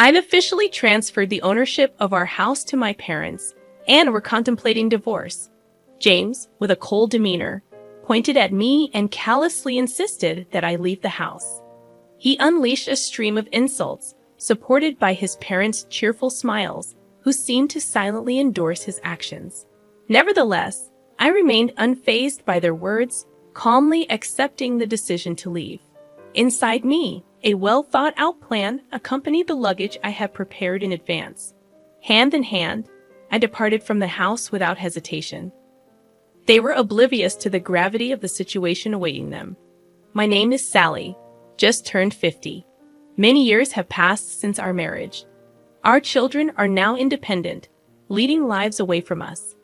I've officially transferred the ownership of our house to my parents, and we're contemplating divorce. James, with a cold demeanor, pointed at me and callously insisted that I leave the house. He unleashed a stream of insults, supported by his parents' cheerful smiles, who seemed to silently endorse his actions. Nevertheless, I remained unfazed by their words, calmly accepting the decision to leave. Inside me, a well-thought-out plan accompanied the luggage I had prepared in advance. Hand in hand, I departed from the house without hesitation. They were oblivious to the gravity of the situation awaiting them. My name is Sally, just turned 50. Many years have passed since our marriage. Our children are now independent, leading lives away from us.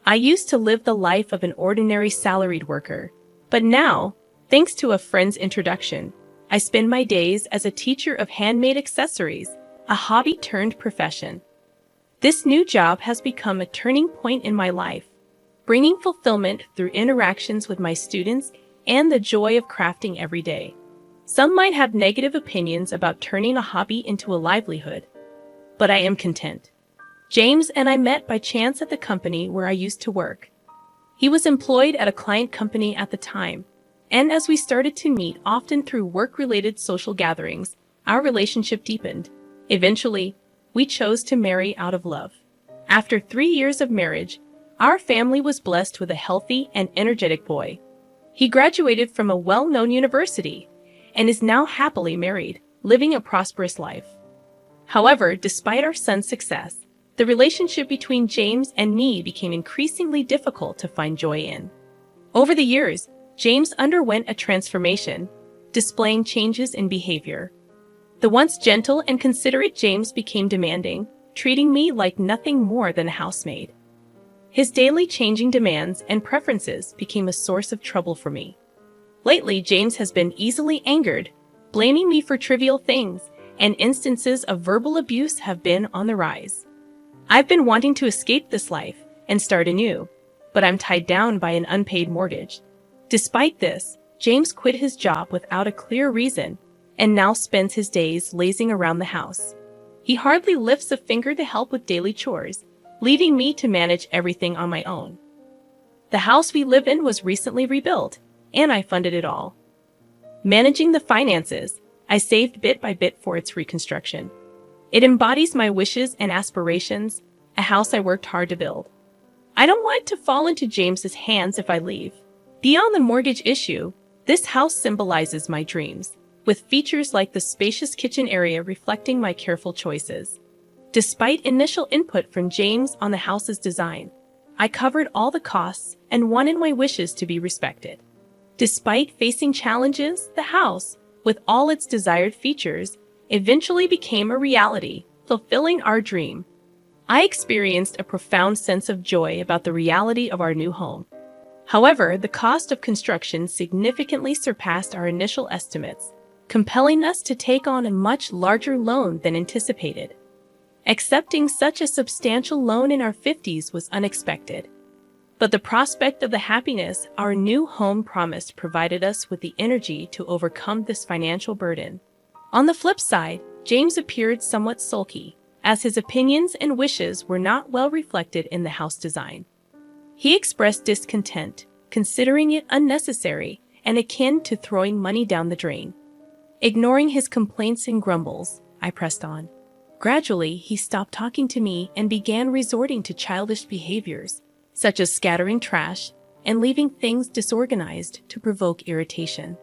I used to live the life of an ordinary salaried worker, but now, thanks to a friend's introduction, I spend my days as a teacher of handmade accessories, a hobby turned profession. This new job has become a turning point in my life, bringing fulfillment through interactions with my students and the joy of crafting every day. Some might have negative opinions about turning a hobby into a livelihood, but I am content. James and I met by chance at the company where I used to work. He was employed at a client company at the time, and as we started to meet often through work-related social gatherings, our relationship deepened. Eventually, we chose to marry out of love. After 3 years of marriage, our family was blessed with a healthy and energetic boy. He graduated from a well-known university and is now happily married, living a prosperous life. However, despite our son's success, the relationship between James and me became increasingly difficult to find joy in. Over the years, James underwent a transformation, displaying changes in behavior. The once gentle and considerate James became demanding, treating me like nothing more than a housemaid. His daily changing demands and preferences became a source of trouble for me. Lately, James has been easily angered, blaming me for trivial things, and instances of verbal abuse have been on the rise. I've been wanting to escape this life and start anew, but I'm tied down by an unpaid mortgage. Despite this, James quit his job without a clear reason and now spends his days lazing around the house. He hardly lifts a finger to help with daily chores, leaving me to manage everything on my own. The house we live in was recently rebuilt, and I funded it all. Managing the finances, I saved bit by bit for its reconstruction. It embodies my wishes and aspirations, a house I worked hard to build. I don't want it to fall into James's hands if I leave. Beyond the mortgage issue, this house symbolizes my dreams, with features like the spacious kitchen area reflecting my careful choices. Despite initial input from James on the house's design, I covered all the costs and wanted my wishes to be respected. Despite facing challenges, the house, with all its desired features, eventually became a reality, fulfilling our dream. I experienced a profound sense of joy about the reality of our new home. However, the cost of construction significantly surpassed our initial estimates, compelling us to take on a much larger loan than anticipated. Accepting such a substantial loan in our 50s was unexpected, but the prospect of the happiness our new home promised provided us with the energy to overcome this financial burden. On the flip side, James appeared somewhat sulky, as his opinions and wishes were not well reflected in the house design. He expressed discontent, considering it unnecessary and akin to throwing money down the drain. Ignoring his complaints and grumbles, I pressed on. Gradually, he stopped talking to me and began resorting to childish behaviors, such as scattering trash and leaving things disorganized to provoke irritation.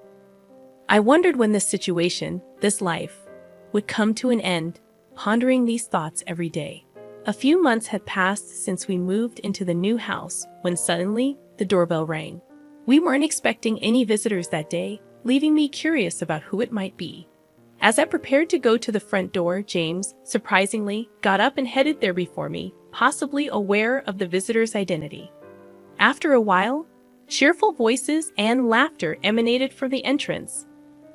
I wondered when this situation, this life, would come to an end, pondering these thoughts every day. A few months had passed since we moved into the new house when suddenly the doorbell rang. We weren't expecting any visitors that day, leaving me curious about who it might be. As I prepared to go to the front door, James, surprisingly, got up and headed there before me, possibly aware of the visitor's identity. After a while, cheerful voices and laughter emanated from the entrance.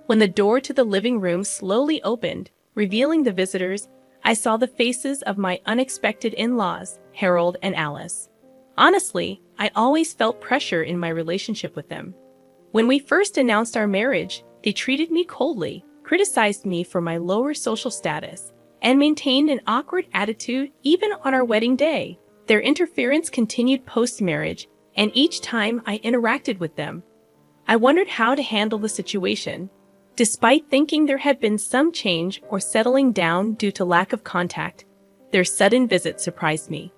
When the door to the living room slowly opened, revealing the visitors, I saw the faces of my unexpected in-laws, Harold and Alice. Honestly, I always felt pressure in my relationship with them. When we first announced our marriage, they treated me coldly, criticized me for my lower social status, and maintained an awkward attitude even on our wedding day. Their interference continued post-marriage, and each time I interacted with them, I wondered how to handle the situation. Despite thinking there had been some change or settling down due to lack of contact, their sudden visit surprised me.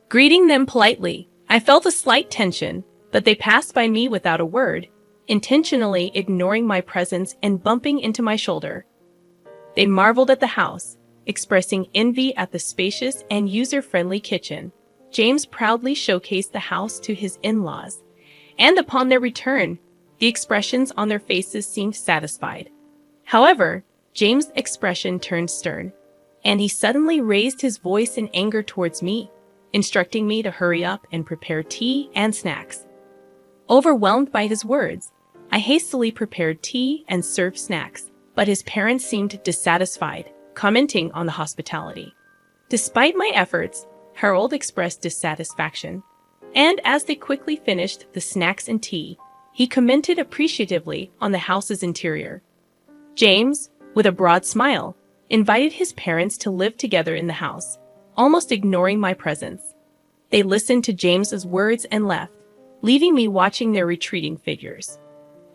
Greeting them politely, I felt a slight tension, but they passed by me without a word, intentionally ignoring my presence and bumping into my shoulder. They marveled at the house, expressing envy at the spacious and user-friendly kitchen. James proudly showcased the house to his in-laws, and upon their return, the expressions on their faces seemed satisfied. However, James' expression turned stern, and he suddenly raised his voice in anger towards me, instructing me to hurry up and prepare tea and snacks. Overwhelmed by his words, I hastily prepared tea and served snacks, but his parents seemed dissatisfied, commenting on the hospitality. Despite my efforts, Harold expressed dissatisfaction, and as they quickly finished the snacks and tea, he commented appreciatively on the house's interior. James, with a broad smile, invited his parents to live together in the house, almost ignoring my presence. They listened to James's words and left, leaving me watching their retreating figures.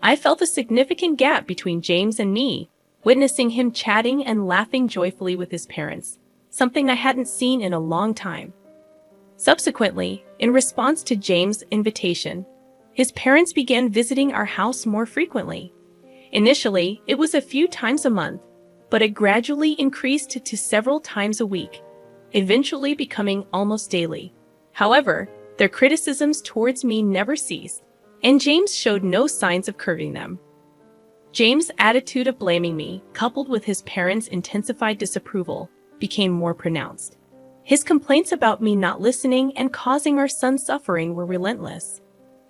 I felt a significant gap between James and me, witnessing him chatting and laughing joyfully with his parents, something I hadn't seen in a long time. Subsequently, in response to James' invitation, his parents began visiting our house more frequently. Initially, it was a few times a month, but it gradually increased to several times a week, eventually becoming almost daily. However, their criticisms towards me never ceased, and James showed no signs of curbing them. James' attitude of blaming me, coupled with his parents' intensified disapproval, became more pronounced. His complaints about me not listening and causing our son suffering were relentless.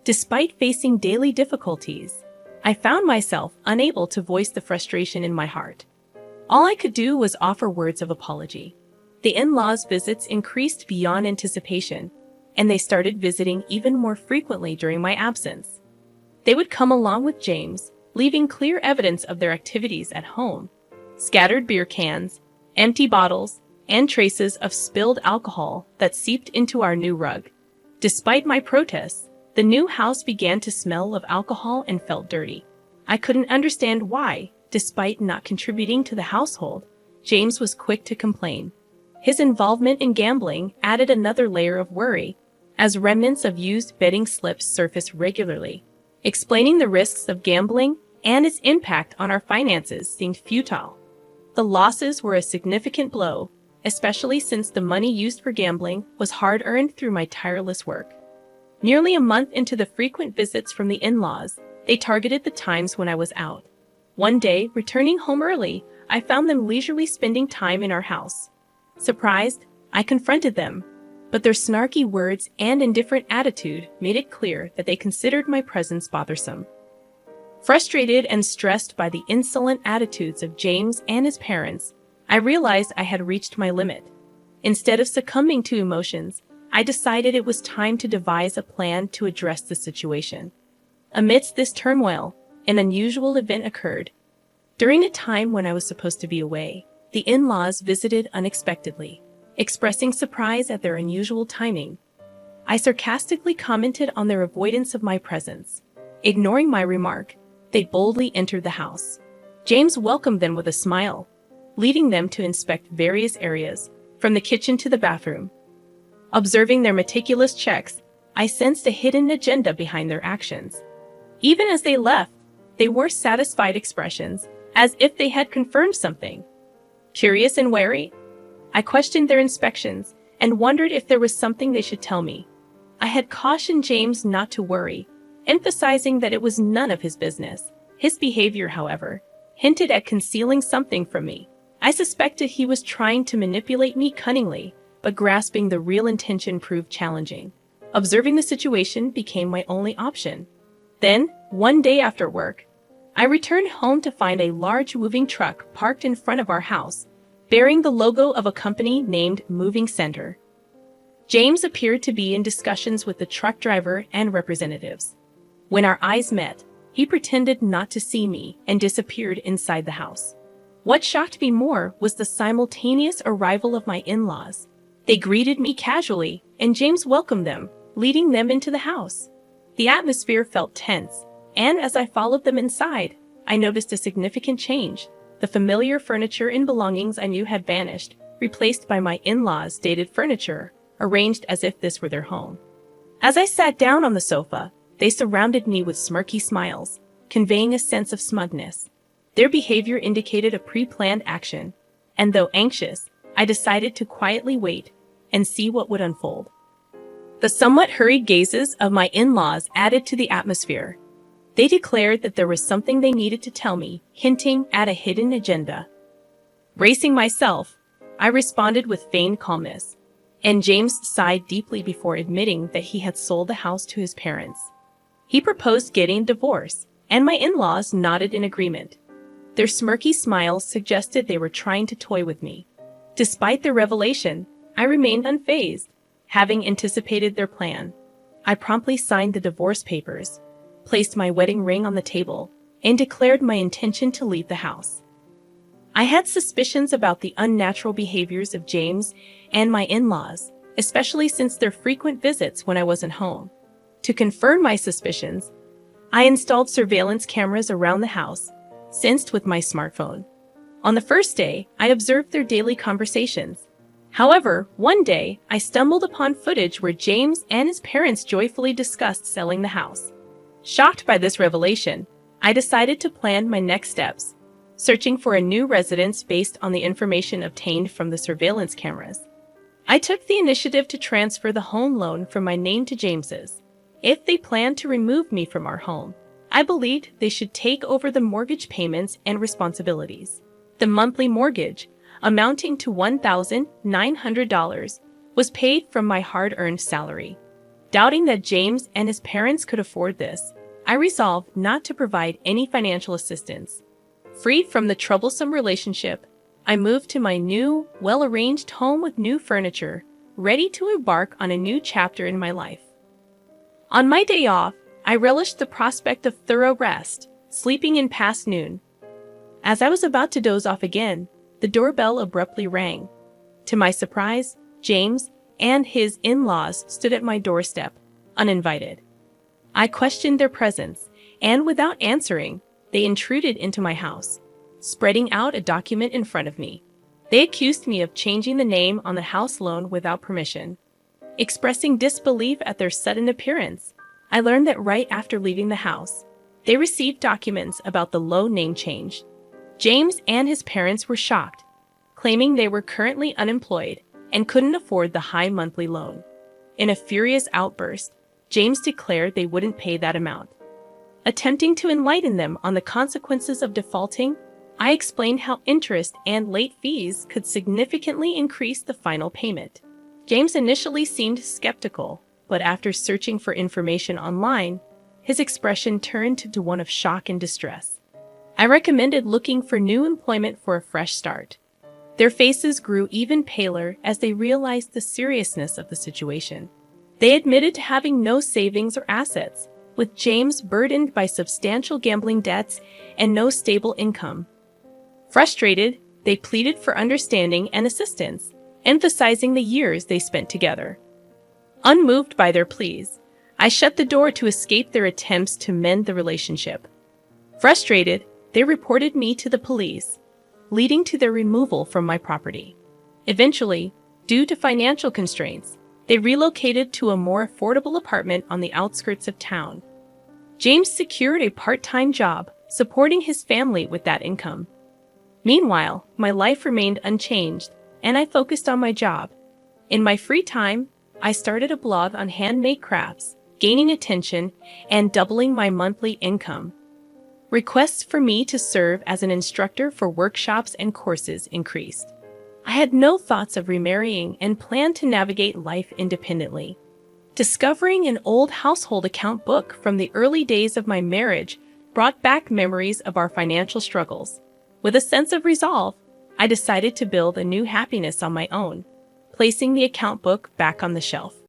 Despite facing daily difficulties, I found myself unable to voice the frustration in my heart. All I could do was offer words of apology. The in-laws' visits increased beyond anticipation, and they started visiting even more frequently during my absence. They would come along with James, leaving clear evidence of their activities at home: scattered beer cans, empty bottles, and traces of spilled alcohol that seeped into our new rug. Despite my protests, the new house began to smell of alcohol and felt dirty. I couldn't understand why, despite not contributing to the household, James was quick to complain. His involvement in gambling added another layer of worry, as remnants of used betting slips surfaced regularly. Explaining the risks of gambling and its impact on our finances seemed futile. The losses were a significant blow, especially since the money used for gambling was hard-earned through my tireless work. Nearly a month into the frequent visits from the in-laws, they targeted the times when I was out. One day, returning home early, I found them leisurely spending time in our house. Surprised, I confronted them, but their snarky words and indifferent attitude made it clear that they considered my presence bothersome. Frustrated and stressed by the insolent attitudes of James and his parents, I realized I had reached my limit. Instead of succumbing to emotions, I decided it was time to devise a plan to address the situation. Amidst this turmoil, an unusual event occurred. During a time when I was supposed to be away, the in-laws visited unexpectedly, expressing surprise at their unusual timing. I sarcastically commented on their avoidance of my presence. Ignoring my remark, they boldly entered the house. James welcomed them with a smile, leading them to inspect various areas, from the kitchen to the bathroom. Observing their meticulous checks, I sensed a hidden agenda behind their actions. Even as they left, they wore satisfied expressions, as if they had confirmed something. Curious and wary, I questioned their inspections and wondered if there was something they should tell me. I had cautioned James not to worry, emphasizing that it was none of his business. His behavior, however, hinted at concealing something from me. I suspected he was trying to manipulate me cunningly, but grasping the real intention proved challenging. Observing the situation became my only option. Then, one day after work, I returned home to find a large moving truck parked in front of our house, bearing the logo of a company named Moving Center. James appeared to be in discussions with the truck driver and representatives. When our eyes met, he pretended not to see me and disappeared inside the house. What shocked me more was the simultaneous arrival of my in-laws. They greeted me casually, and James welcomed them, leading them into the house. The atmosphere felt tense, and as I followed them inside, I noticed a significant change. The familiar furniture and belongings I knew had vanished, replaced by my in-laws' dated furniture, arranged as if this were their home. As I sat down on the sofa, they surrounded me with smirky smiles, conveying a sense of smugness. Their behavior indicated a pre-planned action, and though anxious, I decided to quietly wait and see what would unfold. The somewhat hurried gazes of my in-laws added to the atmosphere. They declared that there was something they needed to tell me, hinting at a hidden agenda. Bracing myself, I responded with feigned calmness, and James sighed deeply before admitting that he had sold the house to his parents. He proposed getting a divorce, and my in-laws nodded in agreement. Their smirky smiles suggested they were trying to toy with me. Despite their revelation, I remained unfazed, having anticipated their plan. I promptly signed the divorce papers, placed my wedding ring on the table, and declared my intention to leave the house. I had suspicions about the unnatural behaviors of James and my in-laws, especially since their frequent visits when I wasn't home. To confirm my suspicions, I installed surveillance cameras around the house, synced with my smartphone. On the first day, I observed their daily conversations. However, one day, I stumbled upon footage where James and his parents joyfully discussed selling the house. Shocked by this revelation, I decided to plan my next steps, searching for a new residence based on the information obtained from the surveillance cameras. I took the initiative to transfer the home loan from my name to James's. If they planned to remove me from our home, I believed they should take over the mortgage payments and responsibilities. The monthly mortgage, amounting to $1,900, was paid from my hard-earned salary. Doubting that James and his parents could afford this, I resolved not to provide any financial assistance. Freed from the troublesome relationship, I moved to my new, well-arranged home with new furniture, ready to embark on a new chapter in my life. On my day off, I relished the prospect of thorough rest, sleeping in past noon. As I was about to doze off again, the doorbell abruptly rang. To my surprise, James and his in-laws stood at my doorstep, uninvited. I questioned their presence, and without answering, they intruded into my house, spreading out a document in front of me. They accused me of changing the name on the house loan without permission. Expressing disbelief at their sudden appearance, I learned that right after leaving the house, they received documents about the loan name change. James and his parents were shocked, claiming they were currently unemployed and couldn't afford the high monthly loan. In a furious outburst, James declared they wouldn't pay that amount. Attempting to enlighten them on the consequences of defaulting, I explained how interest and late fees could significantly increase the final payment. James initially seemed skeptical, but after searching for information online, his expression turned to one of shock and distress. I recommended looking for new employment for a fresh start. Their faces grew even paler as they realized the seriousness of the situation. They admitted to having no savings or assets, with James burdened by substantial gambling debts and no stable income. Frustrated, they pleaded for understanding and assistance, emphasizing the years they spent together. Unmoved by their pleas, I shut the door to escape their attempts to mend the relationship. Frustrated, they reported me to the police, leading to their removal from my property. Eventually, due to financial constraints, they relocated to a more affordable apartment on the outskirts of town. James secured a part-time job, supporting his family with that income. Meanwhile, my life remained unchanged, and I focused on my job. In my free time, I started a blog on handmade crafts, gaining attention and doubling my monthly income. Requests for me to serve as an instructor for workshops and courses increased. I had no thoughts of remarrying and planned to navigate life independently. Discovering an old household account book from the early days of my marriage brought back memories of our financial struggles. With a sense of resolve, I decided to build a new happiness on my own, placing the account book back on the shelf.